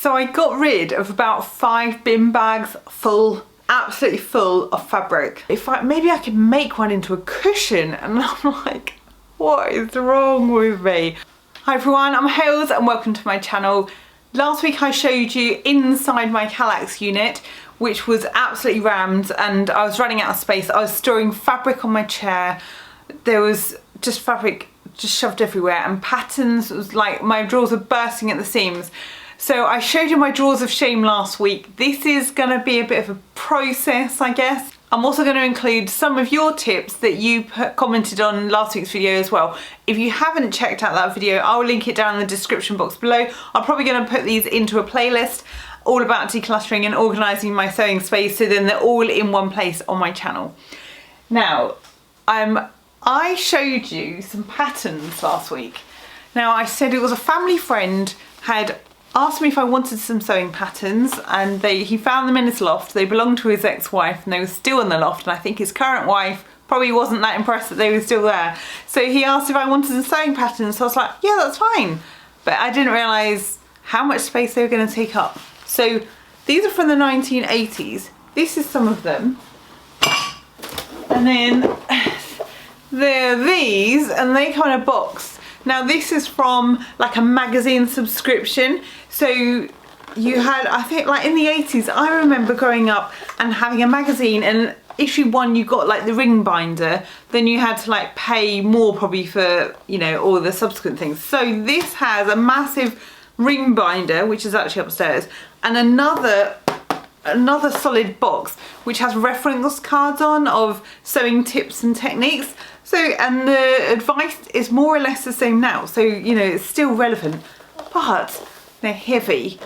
So I got rid of about 5 bin bags full, absolutely full of fabric. Maybe I could make one into a cushion, and I'm like, what is wrong with me? Hi everyone, I'm Hales and welcome to my channel. Last week I showed you inside my Kallax unit, which was absolutely rammed, and I was running out of space. I was storing fabric on my chair. There was just fabric just shoved everywhere, and patterns. It was like my drawers were bursting at the seams. So I showed you my drawers of shame last week. This is gonna be a bit of a process, I guess. I'm also going to include some of your tips that you commented on last week's video as well. If you haven't checked out that video, I'll link it down in the description box below. I'm probably going to put these into a playlist all about decluttering and organising my sewing space, so then they're all in one place on my channel. Now, I showed you some patterns last week. Now, I said it was a family friend had asked me if I wanted some sewing patterns, and he found them in his loft. They belonged to his ex-wife and they were still in the loft, and I think his current wife probably wasn't that impressed that they were still there. So he asked if I wanted some sewing patterns, so I was like, yeah, that's fine. But I didn't realise how much space they were going to take up. So these are from the 1980s. This is some of them. And then there are these, and they come in a box. Now this is from like a magazine subscription. So you had, I think like in the 80s, I remember growing up and having a magazine, and issue 1 you got like the ring binder, then you had to like pay more probably for, you know, all the subsequent things. So this has a massive ring binder, which is actually upstairs, and another solid box which has reference cards on of sewing tips and techniques. So, and the advice is more or less the same now, so you know it's still relevant, but they're heavy.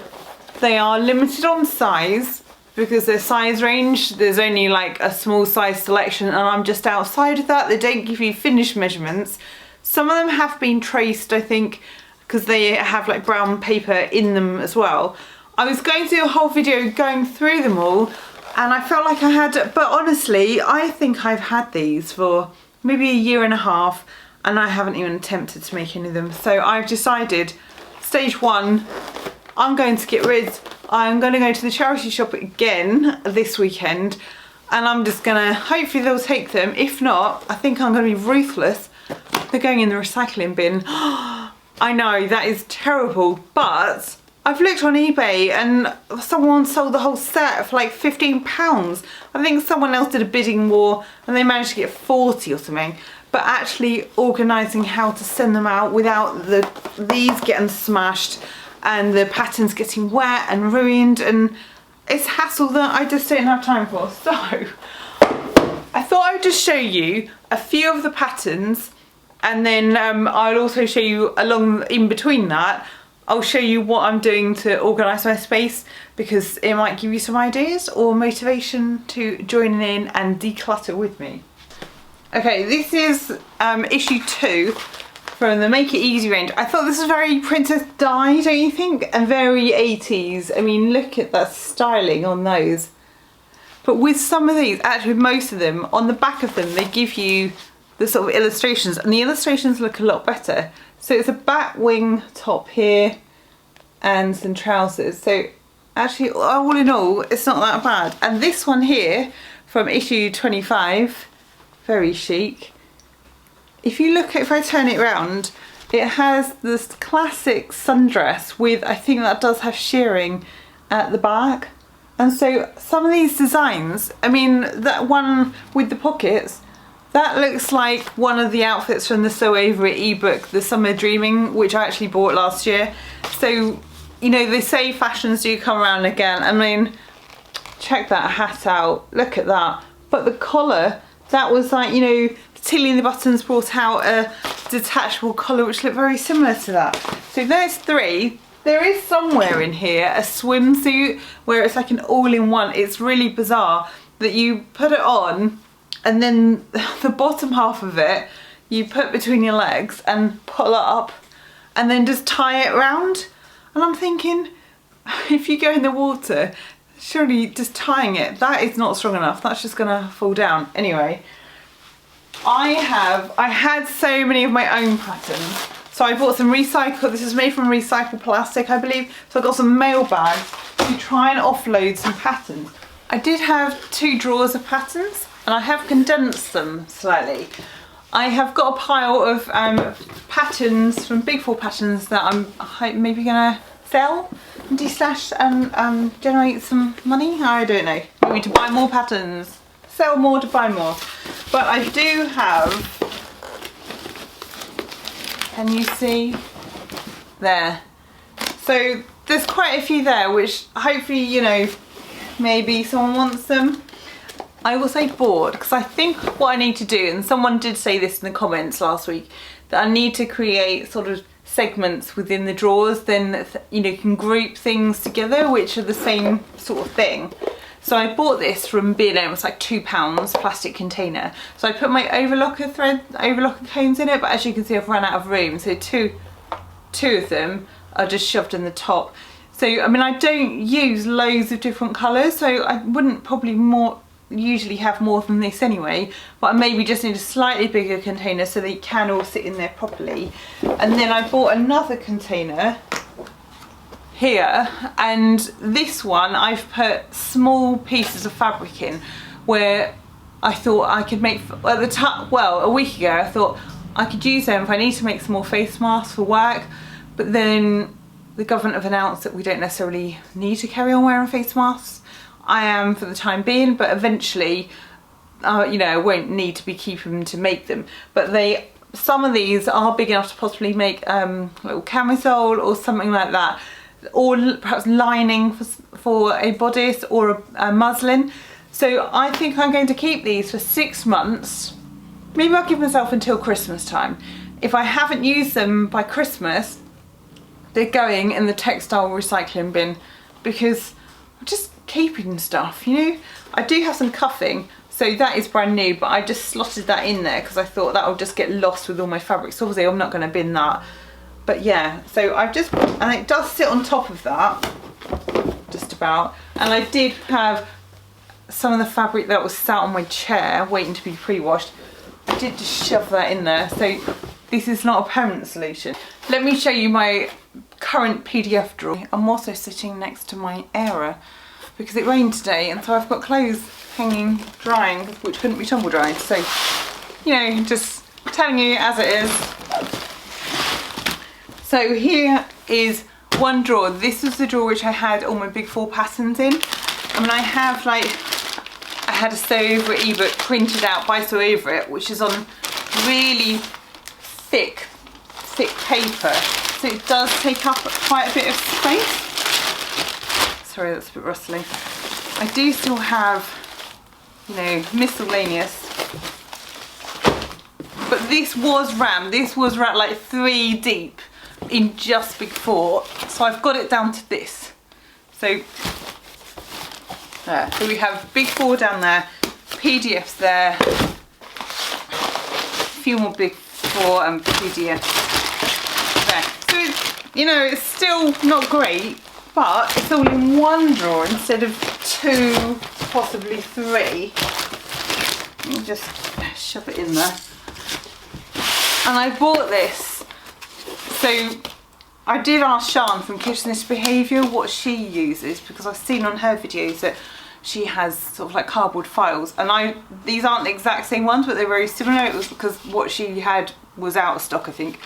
They are limited on size because their size range, there's only like a small size selection, and I'm just outside of that. They don't give you finished measurements. Some of them have been traced, I think, because they have like brown paper in them as well. I was going to do a whole video going through them all, and I felt like I had, but honestly, I think I've had these for maybe a year and a half, and I haven't even attempted to make any of them. So I've decided, stage 1, I'm going to get rid. I'm going to go to the charity shop again this weekend, and I'm just gonna, hopefully they'll take them. If not, I think I'm gonna be ruthless. They're going in the recycling bin. I know, that is terrible, but I've looked on eBay and someone sold the whole set for like £15. I think someone else did a bidding war and they managed to get 40 or something. But actually organising how to send them out without these getting smashed and the patterns getting wet and ruined, and it's hassle that I just don't have time for. So I thought I'd just show you a few of the patterns, and then I'll also show you in between that, I'll show you what I'm doing to organise my space, because it might give you some ideas or motivation to join in and declutter with me. Okay, this is issue 2 from the Make It Easy range. I thought this was very Princess Di, don't you think? And very 80s. I mean, look at that styling on those. But with some of these, actually with most of them, on the back of them, they give you the sort of illustrations, and the illustrations look a lot better. So it's a bat wing top here and some trousers. So actually, all in all, it's not that bad. And this one here from issue 25, very chic. If you look, if I turn it around, it has this classic sundress with, I think that does have shirring at the back. And so some of these designs, I mean, that one with the pockets, that looks like one of the outfits from the Sew Over It ebook, The Summer Dreaming, which I actually bought last year. So, you know, they say fashions do come around again. I mean, check that hat out, look at that. But the collar, that was like, you know, Tilly and the Buttons brought out a detachable collar which looked very similar to that. So there's 3. There is somewhere in here a swimsuit where it's like an all-in-one. It's really bizarre that you put it on, and then the bottom half of it you put between your legs and pull it up and then just tie it round. And I'm thinking, if you go in the water, surely just tying it, that is not strong enough. That's just gonna fall down. Anyway, I had so many of my own patterns. So I bought some recycled, this is made from recycled plastic, I believe. So I got some mail bags to try and offload some patterns. I did have 2 drawers of patterns and I have condensed them slightly. I have got a pile of patterns from Big 4 patterns that I'm maybe gonna sell and de-stash and generate some money. I don't know. Maybe to buy more patterns. Sell more to buy more. But I do have, can you see? There. So there's quite a few there which hopefully, you know, maybe someone wants them. I also bought, because I think what I need to do, and someone did say this in the comments last week, that I need to create sort of segments within the drawers, then you know, you can group things together which are the same sort of thing. So I bought this from B&M, it was like £2 plastic container. So I put my overlocker cones in it, but as you can see I've run out of room, so two of them are just shoved in the top. So I mean, I don't use loads of different colours, so I wouldn't probably usually have more than this anyway, but I maybe just need a slightly bigger container so they can all sit in there properly. And then I bought another container here, and this one I've put small pieces of fabric in where I thought I could make, at the time, well, a week ago I thought I could use them if I need to make some more face masks for work, but then the government have announced that we don't necessarily need to carry on wearing face masks. I am for the time being, but eventually, you know, I won't need to be keeping them to make them. But some of these are big enough to possibly make a little camisole or something like that, or perhaps lining for a bodice or a muslin. So I think I'm going to keep these for 6 months. Maybe I'll give myself until Christmas time. If I haven't used them by Christmas, they're going in the textile recycling bin, because I'm just keeping stuff, you know. I do have some cuffing, so that is brand new, but I just slotted that in there because I thought that would just get lost with all my fabric. So obviously I'm not going to bin that, but yeah, so I've just, and it does sit on top of that just about. And I did have some of the fabric that was sat on my chair waiting to be pre-washed. I did just shove that in there, so this is not a permanent solution. Let me show you my current PDF drawer. I'm also sitting next to my airer because it rained today, and so I've got clothes hanging drying which couldn't be tumble dried. So, you know, just telling you as it is. So here is one drawer. This is the drawer which I had all my Big 4 patterns in. I mean, I have like, I had a Sew Over It ebook printed out by Sew Over It, which is on really thick paper, so it does take up quite a bit of space. Sorry, that's a bit rustling. I do still have, you know, miscellaneous, but this was rammed. This was rammed like 3 deep in just Big 4, so I've got it down to this. So there. So we have Big 4 down there, PDFs there, a few more Big 4 and PDFs there. So it's, you know, it's still not great, but it's all in one drawer instead of 2, possibly 3. Let me just shove it in there. And I bought this. So I did ask Sian from Kitchenist Behaviour what she uses, because I've seen on her videos that she has sort of like cardboard files, and these aren't the exact same ones, but they're very similar. It was because what she had was out of stock, I think.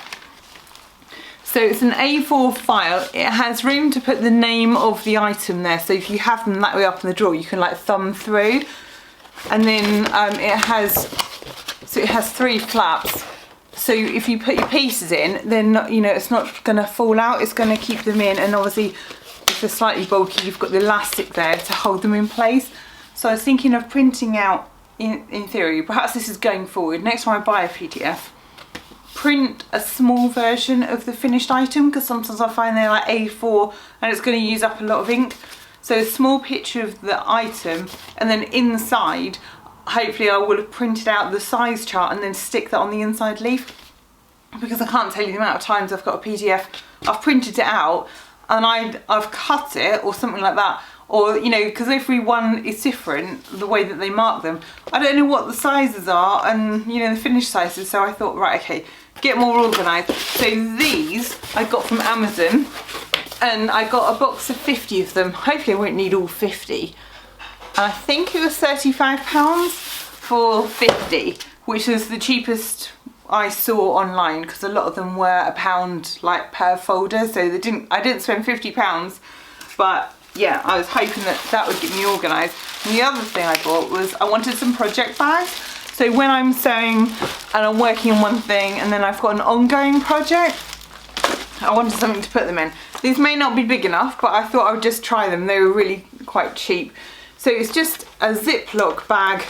So it's an A4 file. It has room to put the name of the item there, so if you have them that way up in the drawer, you can like thumb through. And then it has 3 flaps. So if you put your pieces in, then, you know, it's not going to fall out, it's going to keep them in. And obviously, if they're slightly bulky, you've got the elastic there to hold them in place. So I was thinking of printing out, in theory, perhaps this is going forward, next time I buy a PDF, print a small version of the finished item, because sometimes I find they're like A4 and it's going to use up a lot of ink. So a small picture of the item, and then inside, hopefully I will have printed out the size chart and then stick that on the inside leaf, because I can't tell you the amount of times I've got a PDF, I've printed it out and I've cut it or something like that, or, you know, because every one is different, the way that they mark them. I don't know what the sizes are and, you know, the finished sizes, so I thought, right, okay, get more organised. So these I got from Amazon, and I got a box of 50 of them. Hopefully I won't need all 50. And I think it was £35 for 50, which is the cheapest I saw online, because a lot of them were £1 like per folder, so I didn't spend £50, but yeah, I was hoping that that would get me organised. And the other thing I bought was I wanted some project bags. So when I'm sewing and I'm working on one thing and then I've got an ongoing project, I wanted something to put them in. These may not be big enough, but I thought I would just try them. They were really quite cheap. So it's just a Ziploc bag,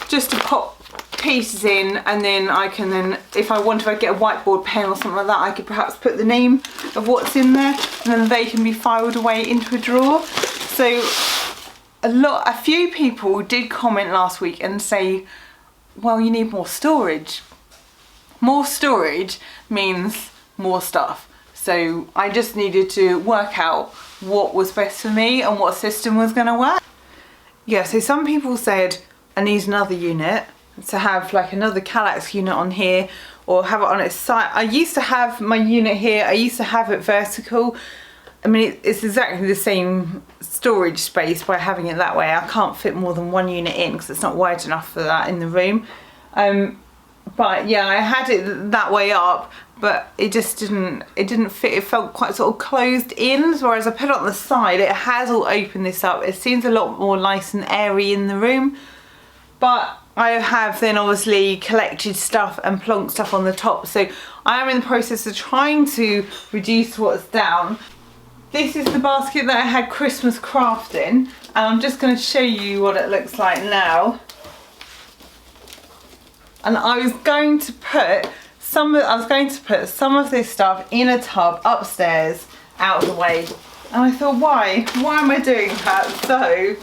just to pop pieces in, and then I can if I get a whiteboard pen or something like that, I could perhaps put the name of what's in there, and then they can be filed away into a drawer. So a few people did comment last week and say, well, you need more storage. More storage means more stuff. So I just needed to work out what was best for me and what system was going to work. Yeah, so some people said I need another unit, to have like another Kallax unit on here, or have it on its side. I used to have my unit here, I used to have it vertical. I mean, it's exactly the same storage space by having it that way. I can't fit more than one unit in because it's not wide enough for that in the room. But yeah, I had it that way up, but it just didn't fit. It felt quite sort of closed in, whereas I put it on the side, it has all opened this up. It seems a lot more nice and airy in the room. But I have then obviously collected stuff and plonked stuff on the top, so I am in the process of trying to reduce what's down. This is the basket that I had Christmas craft in, and I'm just going to show you what it looks like now. And I was going to put some of this stuff in a tub upstairs, out of the way, and I thought, why am I doing that? So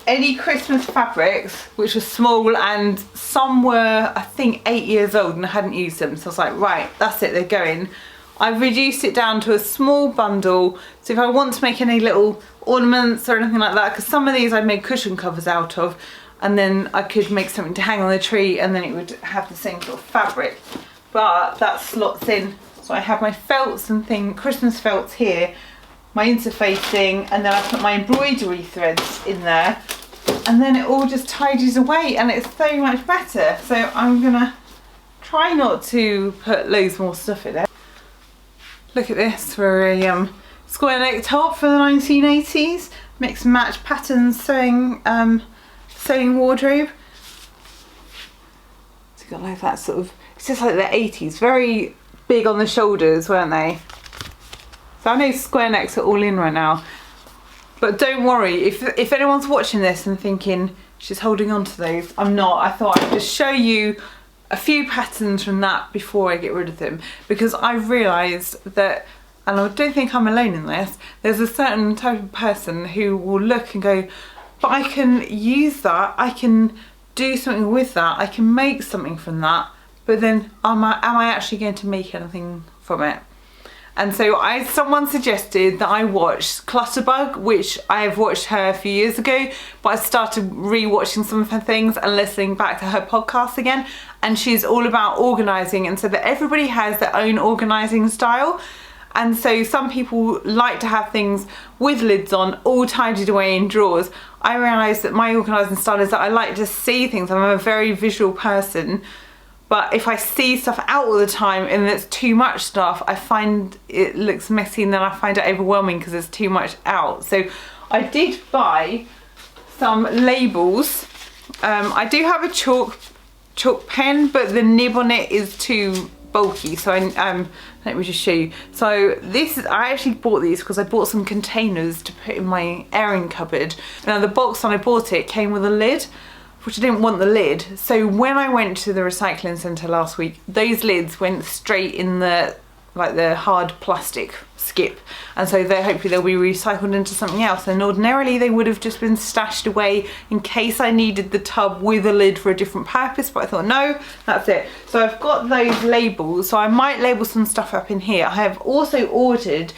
any Christmas fabrics which were small, and some were I think 8 years old and I hadn't used them, so I was like, right, that's it, they're going. I've reduced it down to a small bundle, so if I want to make any little ornaments or anything like that, because some of these I made cushion covers out of, and then I could make something to hang on the tree and then it would have the same sort of fabric, but that slots in. So I have my felts and Christmas felts here, my interfacing, and then I put my embroidery threads in there, and then it all just tidies away and it's so much better. So I'm gonna try not to put loads more stuff in it. Look at this for a square neck top for the 1980s, mix and match patterns sewing wardrobe. So got like that sort of, it's just like the 80s, very big on the shoulders, weren't they? So I know square necks are all in right now, but don't worry, if anyone's watching this and thinking she's holding on to those, I'm not. I thought I'd just show you a few patterns from that before I get rid of them, because I realised that, and I don't think I'm alone in this, there's a certain type of person who will look and go, but I can use that, I can do something with that, I can make something from that, but then am I actually going to make anything from it? And so someone suggested that I watch ClutterBug, which I have watched her a few years ago, but I started re-watching some of her things and listening back to her podcast again, and she's all about organising, and so that everybody has their own organising style. And so some people like to have things with lids on, all tidied away in drawers. I realised that my organising style is that I like to see things. I'm a very visual person. But if I see stuff out all the time and it's too much stuff, I find it looks messy, and then I find it overwhelming because there's too much out. So I did buy some labels. I do have a chalk pen, but the nib on it is too bulky. So let me just show you. So I actually bought these because I bought some containers to put in my airing cupboard. Now the box when I bought it came with a lid, which I didn't want the lid. So when I went to the recycling centre last week, those lids went straight in the hard plastic skip. And so hopefully they'll be recycled into something else. And ordinarily they would have just been stashed away in case I needed the tub with a lid for a different purpose, but I thought, no, that's it. So I've got those labels, so I might label some stuff up in here. I have also ordered,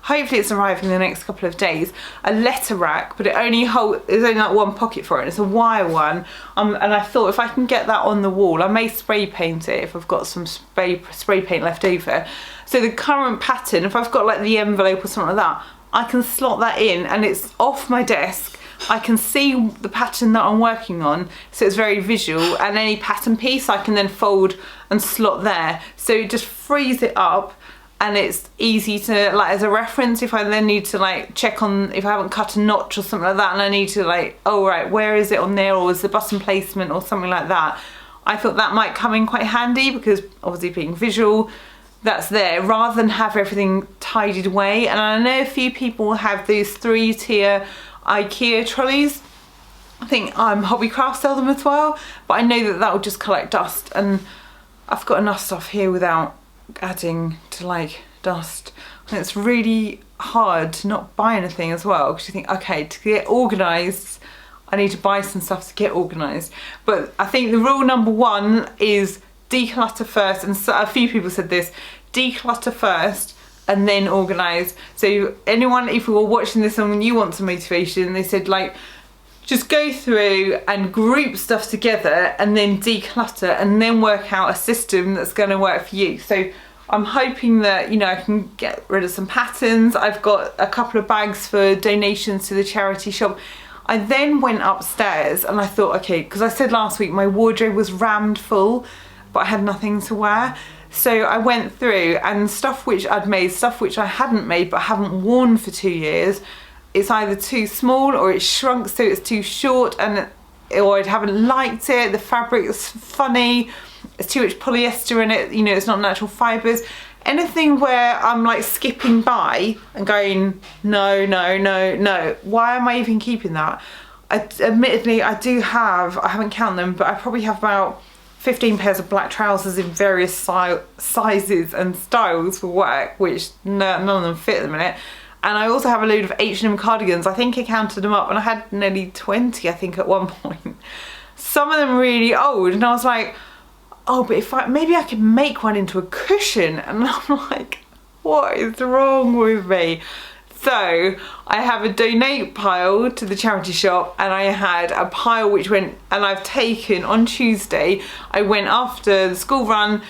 hopefully it's arriving in the next couple of days, a letter rack, but there's only like one pocket for it. It's a wire one, and I thought if I can get that on the wall, I may spray paint it if I've got some spray paint left over. So the current pattern, if I've got like the envelope or something like that, I can slot that in and it's off my desk. I can see the pattern that I'm working on, so it's very visual, and any pattern piece I can then fold and slot there. So it just frees it up, and it's easy to, like, as a reference if I then need to like check on if I haven't cut a notch or something like that, and I need to like, oh right, where is it on there, or is the button placement or something like that. I thought that might come in quite handy, because obviously being visual, that's there, rather than have everything tidied away. And I know a few people have these 3-tier IKEA trolleys. I think Hobbycraft sell them as well, but I know that will just collect dust, and I've got enough stuff here without adding to like dust. And it's really hard to not buy anything as well, because you think, okay, to get organised I need to buy some stuff to get organised. But I think the rule number 1 is declutter first, and so a few people said this, declutter first and then organise. So anyone, if you were watching this and you want some motivation, they said like, just go through and group stuff together and then declutter, and then work out a system that's going to work for you. So I'm hoping that, you know, I can get rid of some patterns. I've got a couple of bags for donations to the charity shop. I then went upstairs and I thought, okay, because I said last week my wardrobe was rammed full, but I had nothing to wear. So I went through, and stuff which I'd made, stuff which I hadn't made but haven't worn for 2 years, it's either too small or it's shrunk so it's too short, or I haven't liked it, the fabric is funny, it's too much polyester in it, you know, it's not natural fibres. Anything where I'm like skipping by and going, no, no, no, no, why am I even keeping that? Admittedly, I haven't counted them, but I probably have about 15 pairs of black trousers in various sizes and styles for work, which none of them fit at the minute. And I also have a load of H&M cardigans. I think I counted them up and I had nearly 20, I think, at one point. Some of them really old, and I was like, oh, but maybe I could make one into a cushion. And I'm like, what is wrong with me? So I have a donate pile to the charity shop, and I had a pile which went, and I've taken on Tuesday, I went after the school run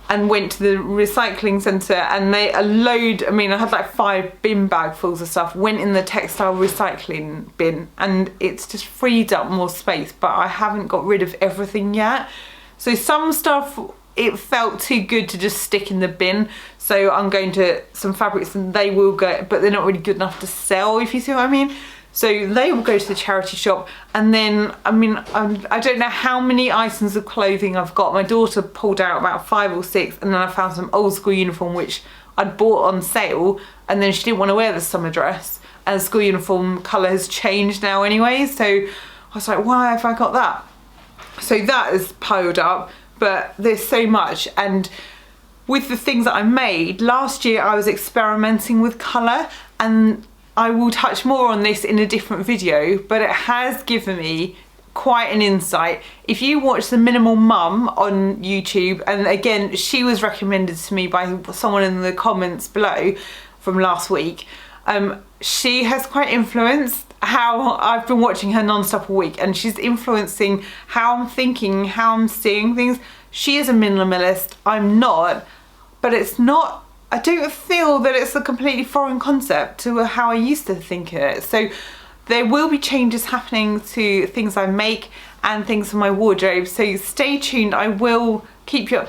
and went to the recycling centre, and I had like 5 bin bagfuls of stuff, went in the textile recycling bin, and it's just freed up more space, but I haven't got rid of everything yet. So some stuff, it felt too good to just stick in the bin, so I'm going to some fabrics and they will go, but they're not really good enough to sell, if you see what I mean. So they will go to the charity shop, and then, I mean, I don't know how many items of clothing I've got. My daughter pulled out about 5 or 6, and then I found some old school uniform which I'd bought on sale, and then she didn't want to wear the summer dress, and the school uniform colour has changed now anyway, so I was like, why have I got that? So that is piled up, but there's so much. And with the things that I made, last year I was experimenting with colour, and I will touch more on this in a different video, but it has given me quite an insight. If you watch The Minimal Mum on YouTube, and again, she was recommended to me by someone in the comments below from last week, she has quite influenced how I've been watching her non-stop all week, and she's influencing how I'm thinking, how I'm seeing things. She is a minimalist, I'm not, but it's not, I don't feel that it's a completely foreign concept to how I used to think of it. So there will be changes happening to things I make and things in my wardrobe, so stay tuned. I will keep you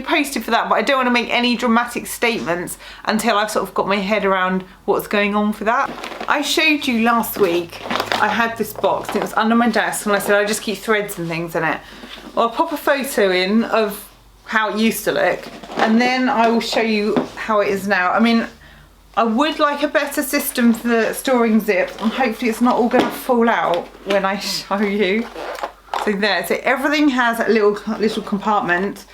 posted for that, but I don't want to make any dramatic statements until I've sort of got my head around what's going on for that. I showed you last week, I had this box, it was under my desk, and I said I just keep threads and things in it. Well, I'll pop a photo in of how it used to look, and then I will show you how it is now. I mean, I would like a better system for storing zips, and hopefully it's not all going to fall out when I show you. So there, so everything has a little compartment,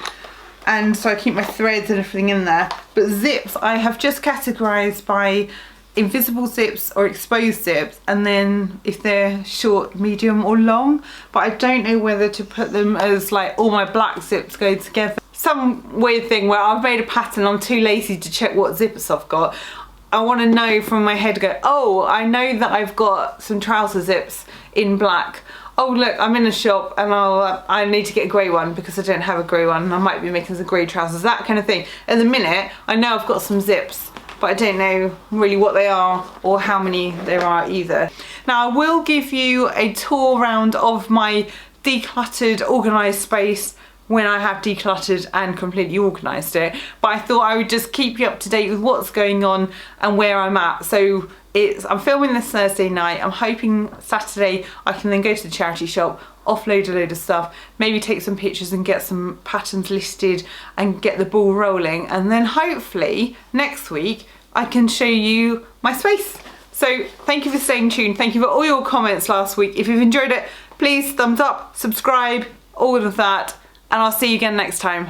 and so I keep my threads and everything in there. But zips, I have just categorised by invisible zips or exposed zips, and then if they're short, medium or long, but I don't know whether to put them as like all my black zips go together. Some weird thing where I've made a pattern, I'm too lazy to check what zippers I've got. I want to know from my head, go, oh, I know that I've got some trouser zips in black. Oh look, I'm in a shop and I need to get a grey one because I don't have a grey one and I might be making some grey trousers, that kind of thing. At the minute, I know I've got some zips, but I don't know really what they are or how many there are either. Now I will give you a tour round of my decluttered, organised space when I have decluttered and completely organised it, but I thought I would just keep you up to date with what's going on and where I'm at. So I'm filming this Thursday night. I'm hoping Saturday I can then go to the charity shop, offload a load of stuff, maybe take some pictures and get some patterns listed and get the ball rolling, and then hopefully next week I can show you my space. So thank you for staying tuned. Thank you for all your comments last week. If you've enjoyed it, please thumbs up, subscribe, all of that, and I'll see you again next time.